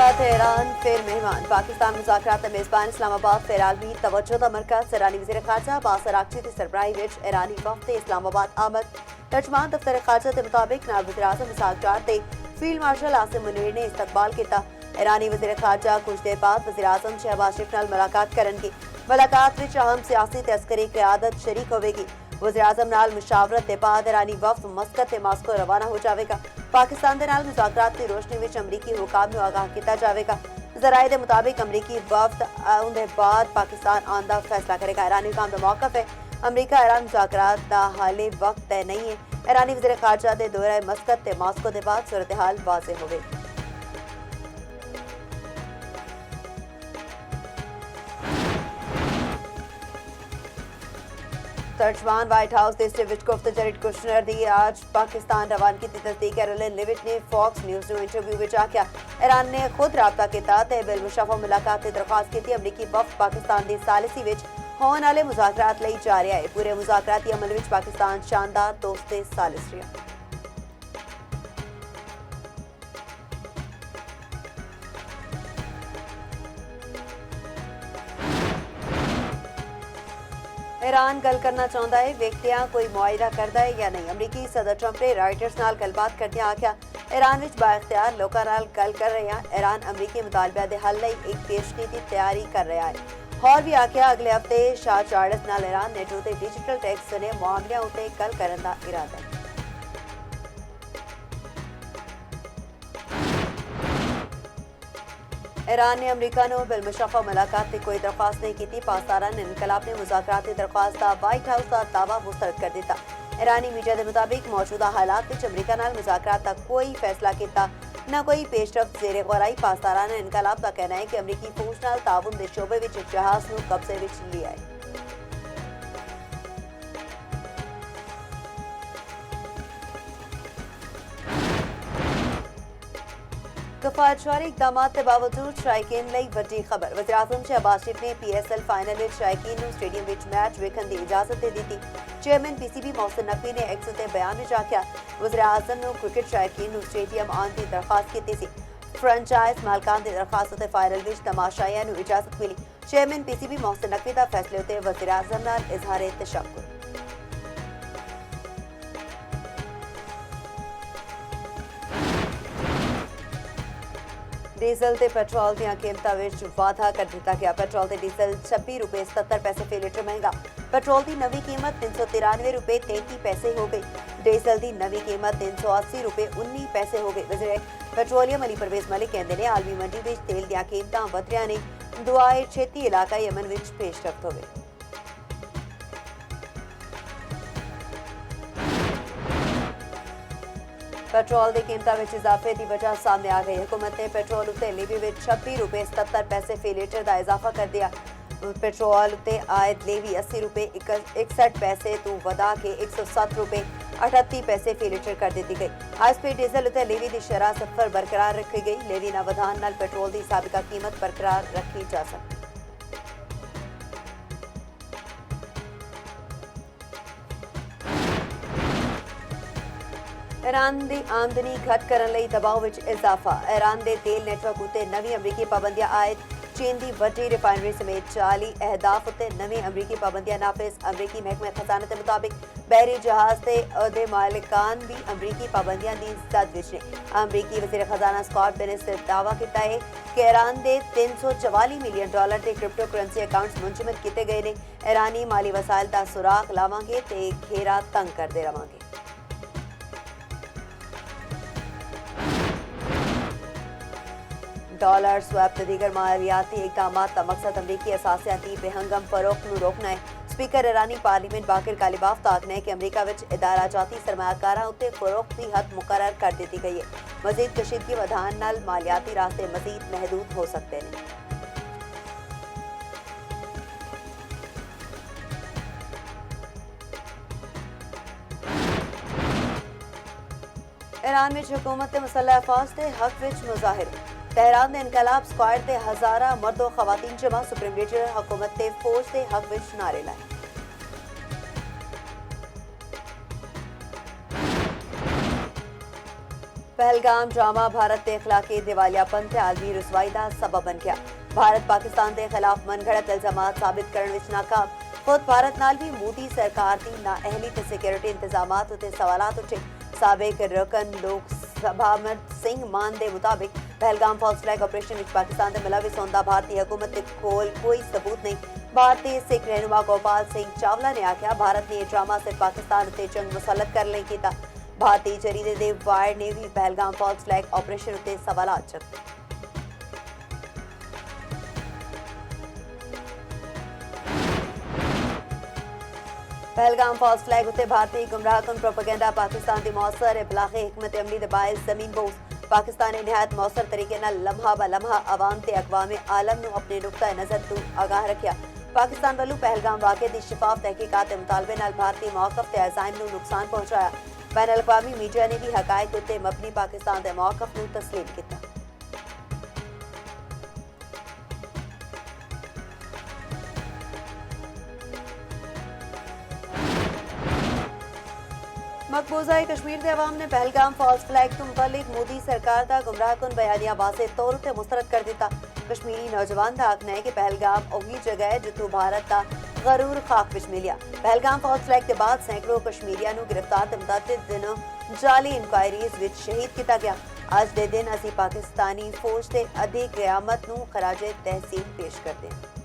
मुज़ाकरात Iran फिर मेहमान पाकिस्तान मुज़ाकरात मेज़बान इस्लामाबाद फिर आलमी तवज्जो दा मरकज़ ईरानी वज़ीर ख़ारजा अब्बास अराग़ची दी सरबराही विच ईरानी वफ़द इस्लामाबाद आमद तर्जमान दफ्तर ख़ारजा के मुताबिक नायब वज़ीर आज़म मुज़ाकरात ते फील्ड मार्शल आसिम मुनीर ने इस्तकबाल किया। ईरानी वज़ीर ख़ारजा कुछ देर बाद वज़ीर आज़म शहबाज शरीफ नाल मुलाकात करनगे। मुलाकात विच अहम सियासी ते अस्करी क़यादत शरीक होवेगी। वज़ीर आज़म नाल मुशावरत के बाद ईरानी वफ़द मस्कत ते मास्को रवाना हो जाएगा। पाकिस्तान दे नाल मुज़ाकरात की रोशनी विच अमरीकी हुकाम नूं आगाह किया जाएगा। ज़राए के मुताबिक अमरीकी वफ़द उनके बाद पाकिस्तान आने का फैसला करेगा। ईरानी हुकाम का मौक़िफ़ है अमरीका ईरान मुज़ाकरात का हाले वक्त तय नहीं है। ईरानी वज़ीर ख़ारजा के दौरे मस्कत ते मास्को के बाद सूरत हाल वाज़ेह होवेगी। तर्जमान व्हाइट हाउस के स्टीव को जरीड कुशनर दी आज पाकिस्तान रवानगी की तस्दीक। कैरोलिन लिविट ने फॉक्स न्यूज़ न्यू इंटरव्यू में आख्या ईरान ने खुद राबता किया ते बिलमुशर्रफ मुलाकात की दरख्वास्त की। अमरीकी वफ़द पाकिस्तान की सालिसी विच होने वाले मुज़ाकरात लई जा रहा है। पूरे मुज़ाकराती अमल विच पाकिस्तान शानदार दोस्त ते सालिस रहा। ईरान गल करना चाहता है वेखते कोई मुआहिदा करता है या नहीं। अमरीकी सदर ट्रंप ने राइटर्स नाल गलबात करते आख्या ईरान विच बाइख्तियार लोकां नाल गल कर रहे हैं। ईरान अमरीकी मुतालबिया के हल लई एक पेशनीति तैयारी कर रहा है। और भी आख्या अगले हफ्ते शाह चार्ल्स नाल ईरान नेटो ते डिजिटल टैक्स ने मामलियां उत्ते गल करने का इरादा है। ईरान ने अमरीका को बिलमुशर्रफ मुलाकात की कोई दरख्वास्त नहीं की। पाकिस्तान इनकलाब ने मुज़ाकरात की दरख्वास्त का व्हाइट हाउस का दावा मुस्तरद कर दिता। ईरानी मीडिया के मुताबिक मौजूदा हालात में अमरीका नाल मुज़ाकरात का कोई फैसला किया न कोई पेशरफ जेरे गौराई। पाकिस्तान इनकलाब का कहना है कि अमरीकी फौज नाल ताउन के शोबे में जहाज को कब्जे में लिया है। कफायतशारी इकदाम के बावजूद शायकीन लई वड्डी खबर। वज़ीर आज़म शहबाज शरीफ ने PSL फाइनल में शायकीन को स्टेडियम में मैच वेखण की इजाजत दे दी। चेयरमैन PCB मोहसिन नकवी ने एक्स उत्ते बयान में आख्या वज़ीर आज़म ने क्रिकेट शायकीन को स्टेडियम आने की दरख्वास्त की सी। फ्रेंचाइज मालकान की दरख्वास्त उत्ते फाइनल में तमाशाइयां को इजाजत मिली। चेयरमैन PCB मोहसिन नकवी का फैसले उत्ते वज़ीर आज़म नाल इजहार तशक्कुर। डीजल ते पेट्रोल दी कीमतां विच वाधा कर दिता गया। पेट्रोल ते डीजल 26 रुपए 77 पैसे फी लीटर महंगा। पेट्रोल की नवी कीमत 393 रुपए 33 पैसे हो गई। डीजल की नवी कीमत 380 रुपए 19 पैसे हो गई। वज़ीर पेट्रोलियम अली परवेज मलिक कहते हैं आलमी मंडी में तेल दी कीमतां वधिया ने। दुआए छेती इलाका यमन विच पेशरफ्त होवे। पेट्रोल की कीमतों में इजाफे की वजह सामने आ गई। हुकूमत ने पेट्रोल उत्ते लेवी में 26 रुपए 77 पैसे फी लीटर का इजाफा कर दिया। पेट्रोल उत्ते आयद लेवी 80 रुपए 61 पैसे तो वधा के 107 रुपए 38 पैसे फी लीटर कर दी गई। HP डीजल उत्ते लेवी की शरह सफर बरकरार रखी गई। लेवी ना वधान नाल पेट्रोल की साबिका कीमत बरकरार रखी जा सकती। ईरान की आमदनी घट करने लई दबाव विच इजाफा। ईरान के तेल नेटवर्क उत्ते नवी अमरीकी पाबंदियां आयद। चीन की वड्डी रिफाइनरी समेत 40 अहदाफ उत्ते नवी अमरीकी पाबंदियां नाफिज। अमरीकी महकमे खजाना के मुताबिक बहरी जहाज के अहदे मालिकान भी अमरीकी पाबंदियां की जद विच ने। अमरीकी वज़ीर खजाना स्कॉट बेनेट ने दावा किया है कि ईरान के $344 मिलियन के क्रिप्टो करेंसी अकाउंट्स मुंजमद किए गए ने। ईरानी माली वसाइल का सुराग लावांगे ते घेरा तंग करते रवांगे। डॉलर स्वैप ते दीगर मालियाती इकदाम का मकसद अमरीकी असासियाती बेहंगम फरोख्त नूं रोकना है। स्पीकर ईरानी पार्लीमेंट बाकिर कालिबाफ का आखना है कि अमरीका विच इदारा जाती सरमायाकारां उत्ते फरोख्त की हद मुकर्रर कर दी गई है। मजीद कशीदगी वधान नाल मालियाती रास्ते मजीद महदूद हो सकते हैं। ईरान में हुकूमत मुसल्लह अफवाज के हक विच मुजाहिरे। तेहरान के इनकलाब स्क्वाड के हजारा मर्दो खवातीन जमा। सुप्रीम लीडर हुकूमत के फौज के हक विच नारे लाए। पहलगाम ड्रामा भारत के इखलाकी दिवालियापन ते आलमी रुसवाई का सबब बन गया। भारत पाकिस्तान के खिलाफ मनगढ़ंत इल्जामात साबित करने विच नाकाम। खुद भारत नाल भी मोदी सरकार की नाअहली ते सिक्योरिटी इंतजामात उत्ते सवालात उठे। साबिक रकन लोक सभा सिंह मान के मुताबिक पहलगाम फॉल्स फ्लैग ऑपरेशन विच पाकिस्तान के मुलविस होंदा भारतीय हुकूमत के कोल कोई सबूत नहीं। भारतीय सिख रहनुमा गोपाल सिंह चावला ने आख्या भारत ने यह ड्रामा सिर्फ पाकिस्तान उत्ते जंग मुसलत करने कीता। भारतीय जरीदे दे वायर ने भी पहलगाम फॉल्स फ्लैग ऑपरेशन उत्ते सवालात चुके। पहलगाम फॉल्स फ्लैग उत्ते भारतीय गुमराहकुन प्रोपेगेंडा पाकिस्तान की मौसर इबलागे हिकमत अमली दे बायस जमीन बोस। पाकिस्तान ने निहायत मौसर तरीके नाल लम्हा ब लम्हा अवाम ते अकवाम आलम नूं अपने नुक्ता नज़र तों आगाह रखिया। पाकिस्तान वालों पहलगाम वाक़े दी शिफाफ तहकीकात के मुतालबे नाल भारतीय मौक़िफ़ ते अज़ाइम नूं नुकसान पहुंचाया। बैन अल-अक़वामी मीडिया ने भी हकायक उत्ते मबनी पाकिस्तान के मौक़िफ़ नूं तस्लीम किया। मकबूजा कश्मीर के अवाम ने पहलगाम फॉल्स फ्लैग तो मुतलिक मोदी सरकार का गुमराहकुन बयानिया वाज़ेह तौर पर मुस्तरद कर दिता। कश्मीरी नौजवान का आखना है कि पहलगाम वही जगह है जिथों भारत का गरूर खाक विच मिलिया। पहलगाम फॉल्स फ्लैग के बाद सैकड़ों कश्मीरियों को गिरफ्तार ते मुतअद्दिद दिनों जाली इंक्वायरीज विच शहीद किया गया। अज दे दिन असी पाकिस्तानी फौज के अधिक क़यामत नूं खराजे तहसीन पेश करते हैं।